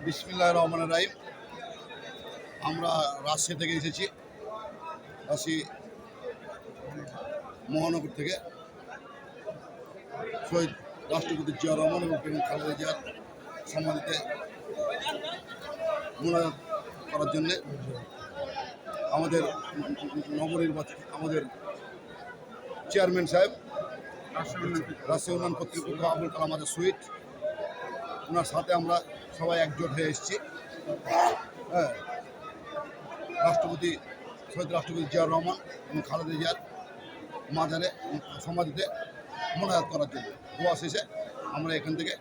বিসমিল্লাহির রহমানির রহিম। আমরা রাজশাহী থেকে এসেছি, রাজশাহী মহানগর থেকে শহীদ রাষ্ট্রপতি জিয়া রহমান এবং বেগম খালেদা জিয়ার সমাধিতে মোনাজাত করার জন্যে আমাদের নবনির্বাচিত আমাদের চেয়ারম্যান সাহেব রাজশাহী উন্নয়ন কর্তৃপক্ষ আবুল কালাম আজাদ সুইট, ওনার সাথে আমরা সবাই একজোট হয়ে এসেছি। হ্যাঁ, শহীদ রাষ্ট্রপতি জিয়া রহমান এবং খালেদা জিয়ার মাজারে সমাধিতে মোনাজাত করার জন্য দোয়া শেষে আমরা এখান থেকে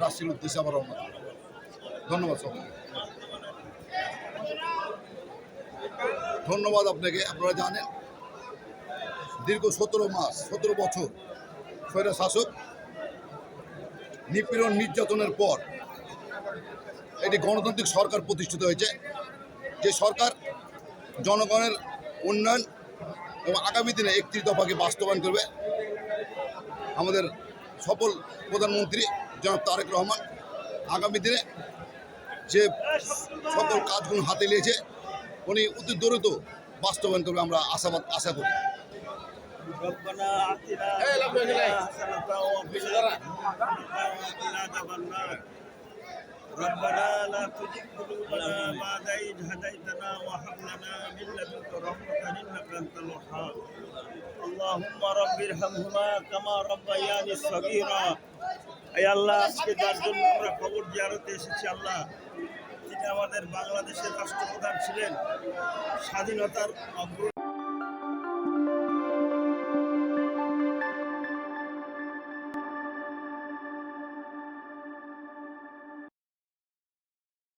রাজশাহীর উদ্দেশ্যে আবার রওনা করি। ধন্যবাদ সবাই। ধন্যবাদ আপনাকে। আপনারা জানেন দীর্ঘ 17 বছর স্বৈরা শাসক নিপীড়ন নির্যাতনের পর একটি গণতান্ত্রিক সরকার প্রতিষ্ঠিত হয়েছে, যে সরকার জনগণের উন্নয়ন এবং আগামী দিনে 31 দফাকে বাস্তবায়ন করবে। আমাদের সফল প্রধানমন্ত্রী জনাব তারেক রহমান আগামী দিনে যে সকল কাজগুলো হাতে নিয়েছে উনি অতি দ্রুত বাস্তবায়ন করবে, আমরা আশা করি। ربنا آتنا حسنة وفي ربنا لا تزغ قلوبنا بعد إذ هديتنا وهب لنا من لدنك رحمة إنك أنت الوهاب اللهم رب ارحمهما كما ربياني صغيرا। এই আল্লাহ, আজকে যার জন্য আমরা খবর জিয়ারতে এসেছি আল্লাহ, তিনি আমাদের বাংলাদেশের রাষ্ট্রপ্রধান ছিলেন, স্বাধীনতার অগ্রণী